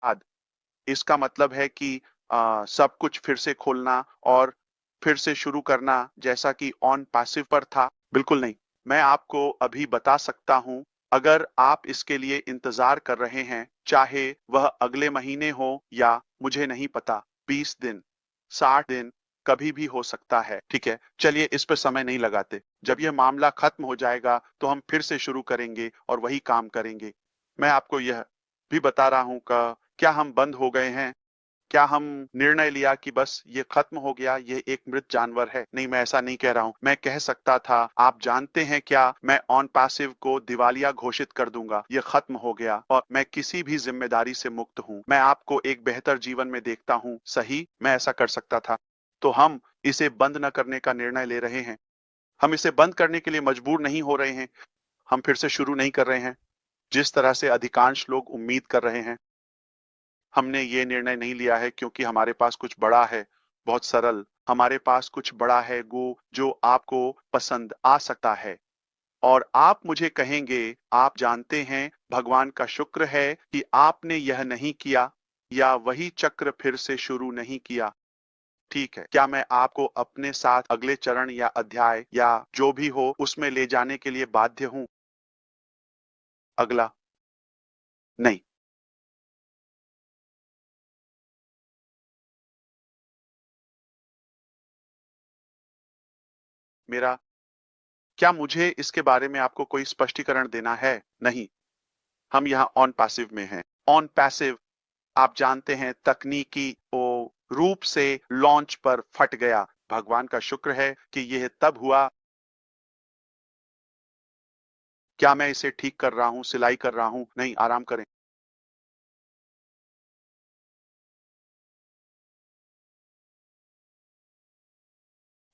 बाद इसका मतलब है कि सब कुछ फिर से खोलना और फिर से शुरू करना जैसा कि ऑन पैसिव पर था, बिल्कुल नहीं। मैं आपको अभी बता सकता हूँ, अगर आप इसके लिए इंतज़ार कर रहे हैं, चाहे वह अगले महीने हो या मुझे नहीं पता, 20 दिन, 60 दिन, कभी भी हो सकता है, ठीक है? चलिए इस पे समय नहीं लगाते। जब यह मामला खत्म हो जाएगा, तो हम फिर से शुरू करेंगे और वही काम करेंगे। मैं आपको यह भी बता रहा हूँ क क्या हम बंद हो गए हैं? क्या हम निर्णय लिया कि बस ये खत्म हो गया, ये एक मृत जानवर है? नहीं, मैं ऐसा नहीं कह रहा हूँ। मैं कह सकता था, आप जानते हैं क्या, मैं ऑन पैसिव को दिवालिया घोषित कर दूंगा। ये खत्म हो गया और मैं किसी भी जिम्मेदारी से मुक्त हूँ। मैं आपको एक बेहतर जीवन में देखता हूँ। सही, मैं ऐसा कर सकता था। तो हम इसे बंद न करने का निर्णय ले रहे हैं। हम इसे बंद करने के लिए मजबूर नहीं हो रहे हैं। हम फिर से शुरू नहीं कर रहे हैं, जिस तरह से अधिकांश लोग उम्मीद कर रहे हैं। हमने ये निर्णय नहीं लिया है क्योंकि हमारे पास कुछ बड़ा है, बहुत सरल। हमारे पास कुछ बड़ा है जो आपको पसंद आ सकता है। और आप मुझे कहेंगे, आप जानते हैं, भगवान का शुक्र है कि आपने यह नहीं किया या वही चक्र फिर से शुरू नहीं किया। ठीक है, क्या मैं आपको अपने साथ अगले चरण या अध्याय या जो भी हो उसमें ले जाने के लिए बाध्य हूं? अगला, नहीं। मेरा क्या मुझे इसके बारे में आपको कोई स्पष्टीकरण देना है? नहीं। हम यहाँ ऑन पैसिव में हैं। ऑन पैसिव, आप जानते हैं, तकनीकी रूप से लॉन्च पर फट गया। भगवान का शुक्र है कि यह तब हुआ। क्या मैं इसे ठीक कर रहा हूँ, सिलाई कर रहा हूँ? नहीं, आराम करें।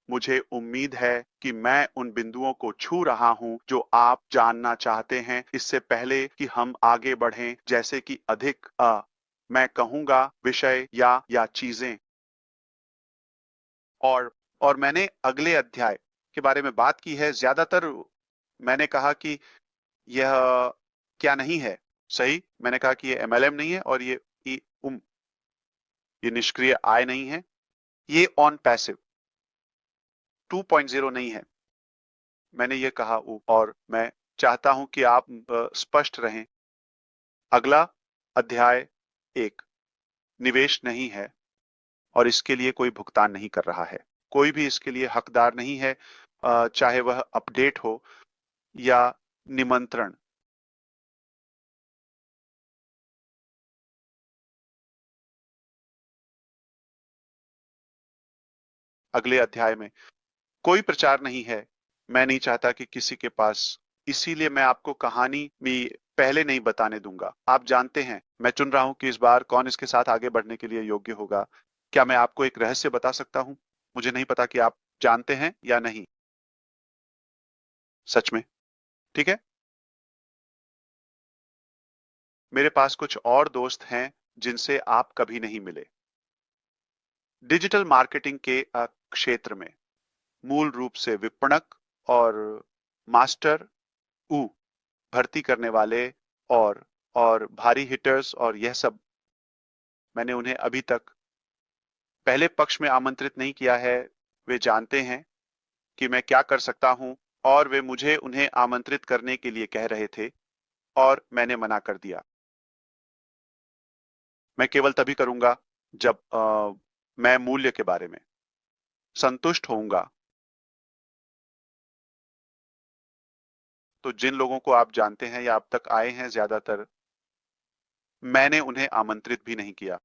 मुझे उम्मीद है कि मैं उन बिंदुओं को छू रहा हूं जो आप जानना चाहते हैं, इससे पहले कि हम आगे बढ़ें, जैसे कि अधिक मैं कहूंगा विषय या चीजें। और और मैंने अगले अध्याय के बारे में बात की है। ज्यादातर मैंने कहा कि यह क्या नहीं है। सही, मैंने कहा कि ये एमएलएम नहीं है और ये ये निष्क्रिय आय नहीं है। ये ऑन पैसिव 2.0 नहीं है। मैंने ये कहा और मैं चाहता हूं कि आप स्पष्ट रहें। अगला अध्याय एक निवेश नहीं है और इसके लिए कोई भुगतान नहीं कर रहा है। कोई भी इसके लिए हकदार नहीं है, चाहे वह अपडेट हो या निमंत्रण। अगले अध्याय में कोई प्रचार नहीं है। मैं नहीं चाहता कि किसी के पास, इसीलिए मैं आपको कहानी भी पहले नहीं बताने दूंगा। आप जानते हैं, मैं चुन रहा हूं कि इस बार कौन इसके साथ आगे बढ़ने के लिए योग्य होगा। क्या मैं आपको एक रहस्य बता सकता हूं? मुझे नहीं पता कि आप जानते हैं या नहीं। सच में? ठीक है। मेरे पास कुछ और दोस्त हैं जिनसे आप कभी नहीं मिले। डिजिटल मार्केटिंग के क्षेत्र में, मूल रूप से विपणक और मास्टर ऊ भर्ती करने वाले और और भारी हिटर्स और यह सब। मैंने उन्हें अभी तक पहले पक्ष में आमंत्रित नहीं किया है। वे जानते हैं कि मैं क्या कर सकता हूं और वे मुझे उन्हें आमंत्रित करने के लिए कह रहे थे और मैंने मना कर दिया। मैं केवल तभी करूंगा जब मैं मूल्य के बारे में संतुष्ट होऊंगा। तो जिन लोगों को आप जानते हैं या अब तक आए हैं, ज्यादातर मैंने उन्हें आमंत्रित भी नहीं किया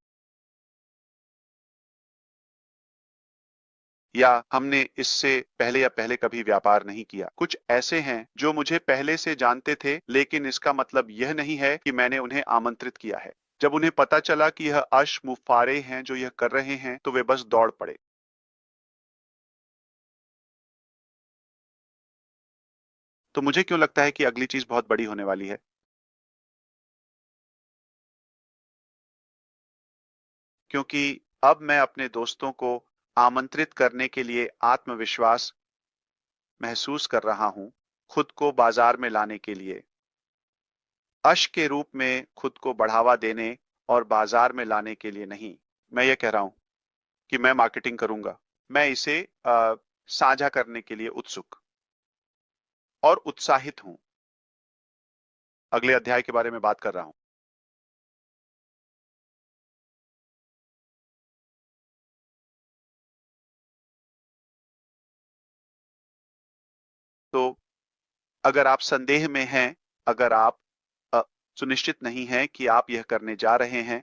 या हमने इससे पहले या पहले कभी व्यापार नहीं किया। कुछ ऐसे हैं जो मुझे पहले से जानते थे, लेकिन इसका मतलब यह नहीं है कि मैंने उन्हें आमंत्रित किया है। जब उन्हें पता चला कि यह अशमुफारे हैं जो यह कर रहे हैं, तो वे बस दौड़ पड़े। तो मुझे क्यों लगता है कि अगली चीज बहुत बड़ी होने वाली है? क्योंकि अब मैं अपने दोस्तों को आमंत्रित करने के लिए आत्मविश्वास महसूस कर रहा हूं, खुद को बाजार में लाने के लिए, अश के रूप में खुद को बढ़ावा देने और बाजार में लाने के लिए नहीं। मैं ये कह रहा हूं कि मैं मार्केटिंग करूंगा। मैं इसे साझा करने के लिए उत्सुक और उत्साहित हूं। अगले अध्याय के बारे में बात कर रहा हूं। तो अगर आप संदेह में हैं, अगर आप अ, सुनिश्चित नहीं हैं कि आप यह करने जा रहे हैं,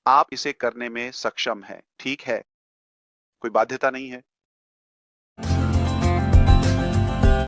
आप इसे करने में सक्षम हैं, ठीक है? कोई बाध्यता नहीं है।